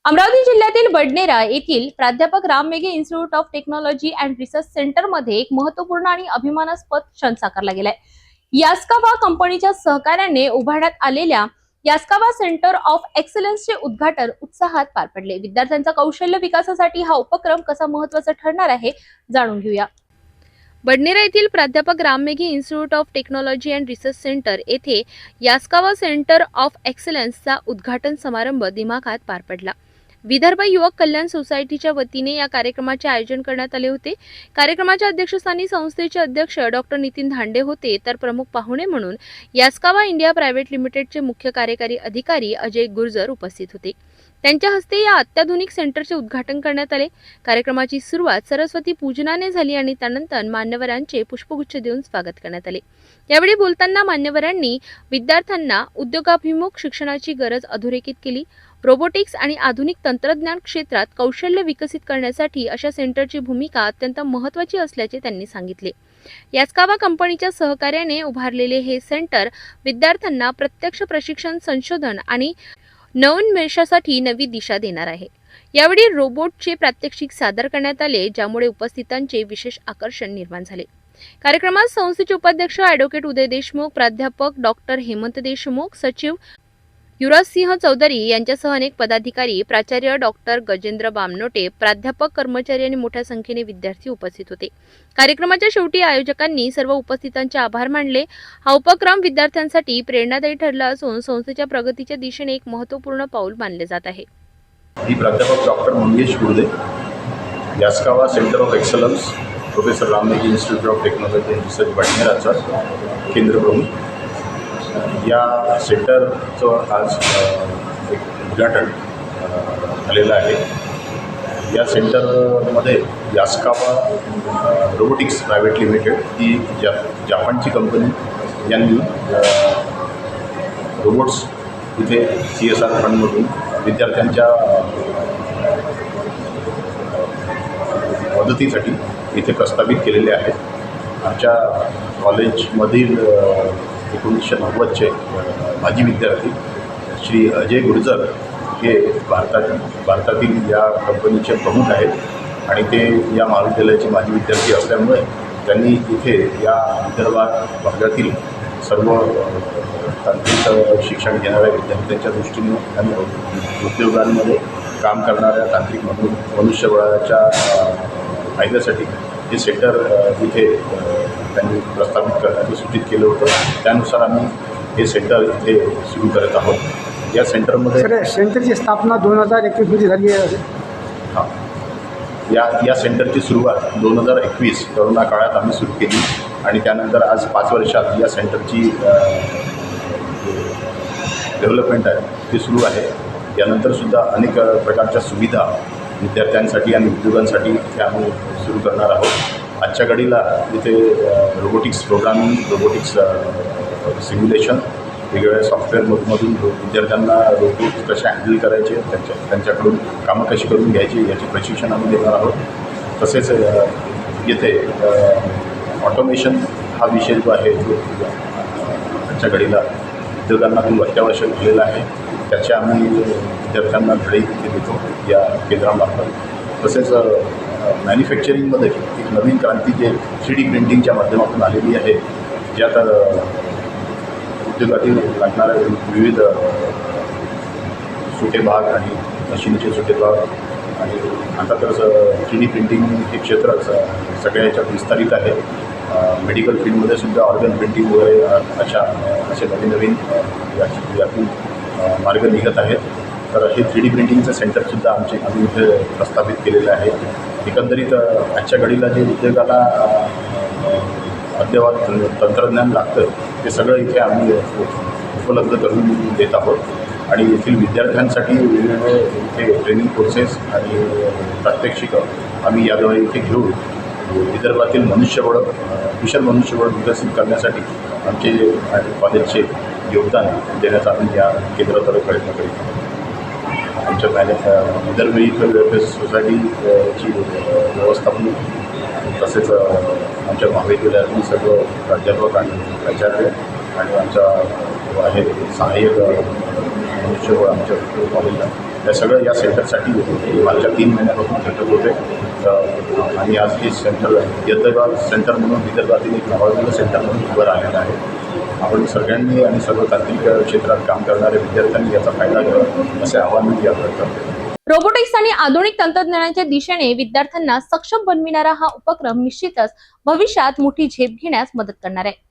अमरावती जिल्ह्यातील बडनेरा येथील प्राध्यापक Ram Meghe institute of technology and research centre मध्ये एक महत्त्वपूर्ण आणि अभिमानास्पद क्षण साकारला गेलाय। यास्कावा कंपनीच्या सहकार्याने उभारण्यात आलेल्या यास्कावा सेंटर ऑफ एक्सलन्सचे उद्घाटन उत्साहात पार पडले। विद्यार्थ्यांचा कौशल्य विकासासाठी हा उपक्रम कसा महत्त्वाचा ठरणार आहे जाणून घेऊया। बडनेरा येथील प्राध्यापक Ram Meghe institute of technology and research centre येथे यास्कावा सेंटर ऑफ एक्सलन्सचा उद्घाटन समारंभ दिमाखात पार पडला। विदर्भ युवक कल्याण सोसायटीच्या वतीने या कार्यक्रमाचे आयोजन करण्यात आले होते। कार्यक्रमाच्या अध्यक्षस्थानी संस्थेचे अध्यक्ष डॉक्टर नितीन धांडे होते, तर प्रमुख पाहुणे म्हणून यास्कावा इंडिया प्रायव्हेट लिमिटेडचे मुख्य कार्यकारी अधिकारी अजय गुर्जर उपस्थित होते। त्यांच्या हस्ते या अत्याधुनिक सेंटरचे उद्घाटन करण्यात आले। कार्यक्रमाची सुरुवात सरस्वती पूजनाने झाली आणि त्यानंतर मान्यवरांचे पुष्पगुच्छ देऊन स्वागत करण्यात आले। यावेळी बोलताना मान्यवरांनी विद्यार्थ्यांना उद्योगाभिमुख शिक्षणाची गरज अधोरेखित केली। रोबोटिक्स आणि आधुनिक तंत्रज्ञान क्षेत्रात कौशल्य विकसित करण्यासाठी अशा सेंटरची भूमिका अत्यंत महत्त्वाची असल्याचे त्यांनी सांगितले। यास्कावा कंपनीच्या सहकार्याने उभारलेले हे सेंटर विद्यार्थ्यांना प्रत्यक्ष प्रशिक्षण, संशोधन आणि नवोन्मेषासाठी नवी दिशा देणार आहे। यावेळी रोबोटचे प्रात्यक्षिक सादर करण्यात आले, ज्यामुळे उपस्थितांचे विशेष आकर्षण निर्माण झाले। कार्यक्रमात संस्थेचे उपाध्यक्ष ॲडव्होकेट उदय देशमुख, प्राध्यापक डॉक्टर हेमंत देशमुख, सचिव युवराज सिंह चौधरी यांच्यासह अनेक पदाधिकारी, प्राचार्य डॉक्टर गजेंद्र बामनोटे, प्राध्यापक, कर्मचारी आणि मोठ्या संख्येने विद्यार्थी उपस्थित होते। कार्यक्रमाच्या शेवटी आयोजकांनी सर्व उपस्थितांचे आभार मानले। हा उपक्रम विद्यार्थ्यांसाठी प्रेरणादायी ठरला असून संस्थेच्या प्रगतीच्या दिशेने एक महत्त्वपूर्ण पाऊल मानले जात आहे। मी प्राध्यापक doctor Mangesh Gurde, Yaskawa centre of excellence, professor Ram Meghe institute of technology and research बडनेराचा केंद्र प्रमुख। या सेंटरचं आज एक उद्घाटन झालेलं आहे। या सेंटरमध्ये यास्कावा रोबोटिक्स प्रायव्हेट लिमिटेड ही जापानची कंपनी यांनी रोबोट्स इथे CSR फंडमधून विद्यार्थ्यांच्या मदतीसाठी इथे प्रस्तावित केलेले आहेत। आमच्या कॉलेजमधील 1990चे माजी विद्यार्थी श्री अजय गुर्जर हे भारतातील या कंपनीचे प्रमुख आहेत आणि ते या महाविद्यालयाचे माजी विद्यार्थी असल्यामुळे त्यांनी इथे या विदर्भात भागातील सर्व तांत्रिक शिक्षण घेणाऱ्या विद्यार्थ्यांच्या दृष्टीने आणि उद्योगांमध्ये काम करणाऱ्या तांत्रिक मनुष्यबळाच्या फायद्यासाठी हे सेंटर इथे त्यांनी प्रस्तावित करण्याचं सूचित केलं होतं। त्यानुसार आम्ही हे सेंटर इथे सुरू करत आहोत। या सेंटरमध्ये सेंटरची स्थापना 2021 झाली आहे। हां, या सेंटरची सुरुवात 2021 कोरोना काळात आम्ही सुरू केली आणि त्यानंतर आज 5 वर्षात या सेंटरची डेव्हलपमेंट आहे ती सुरू आहे। यानंतरसुद्धा अनेक प्रकारच्या सुविधा विद्यार्थ्यांसाठी आणि उद्योगांसाठी इथे आम्ही सुरू करणार आहोत। आजच्या घडीला इथे रोबोटिक्स प्रोग्रामिंग, रोबोटिक्स सिम्युलेशन, वेगवेगळ्या सॉफ्टवेअरमधून विद्यार्थ्यांना रोबोट्स कसे हँडल करायचे, त्यांच्याकडून कामं कशी करून घ्यायची याचे प्रशिक्षण आम्ही देणार आहोत। तसेच येथे ऑटोमेशन हा विषय जो आहे जो आजच्या घडीला उद्योगांना खूप अत्यावश्यक झालेला आहे, त्याचे आम्ही विद्यार्थ्यांना धडे इथे देतो या केंद्रामार्फत। तसेच मॅन्युफॅक्चरिंगमध्ये एक नवीन क्रांती जे 3D प्रिंटिंगच्या माध्यमातून आलेली आहे, ज्यात उद्योगातील लागणाऱ्या विविध सुटे भाग आणि मशीनचे सुटे भाग आणि आता तर 3D प्रिंटिंग हे क्षेत्र सगळ्या याच्यात विस्तारित आहे। मेडिकल फील्डमध्ये सुद्धा ऑर्गन प्रिंटिंग वगैरे असे नवीन यातून मार्ग निघत आहेत। तर हे 3D प्रिंटिंगचं सेंटरसुद्धा आम्ही इथे प्रस्तावित केलेलं आहे। एकंदरीत आजच्या घडीला जे उद्योगाला अद्ययावत तंत्रज्ञान लागतं ते सगळं इथे आम्ही उपलब्ध करून देत आहोत आणि येथील विद्यार्थ्यांसाठी वेगवेगळे इथे ट्रेनिंग कोर्सेस आणि प्रात्यक्षिकं आम्ही याद्वारे इथे घेऊन विदर्भातील कुशल मनुष्यबळ विकसित करण्यासाठी आमचे कॉलेजचे योगदान देण्याचा आम्ही या केंद्राद्वारे प्रयत्न करीत आहोत। आमच्या विदर्भ वेलफेअर सोसायटीची व्यवस्थापन तसेच आमच्या महाविद्यालयातील सर्व प्राध्यापक आणि प्राचार्य आणि आमच्या आहे सहाय्यक मनुष्यबळ आमच्या कॉलेजला हे सगळं या सेंटरसाठी मागच्या 3 महिन्यापासून झटत होते. आणि आज हे सेंटर यद्दगाव सेंटर म्हणून विदर्भातील एक नावाजलेलं सेंटर म्हणून उभं राहिलेलं आहे. आपण सगळ्यांनी आणि सर्व तांत्रिक क्षेत्रात काम करणाऱ्या विद्यार्थ्यांनी याचा फायदा घ्यावा असे आवाहन मी यावेळी करतो. रोबोटिक्स आणि आधुनिक तंत्रज्ञानाच्या दिशेने विद्यार्थ्यांना सक्षम बनविणारा हा उपक्रम निश्चितच भविष्यात मोठी झेप घेण्यास मदत करणार आहे.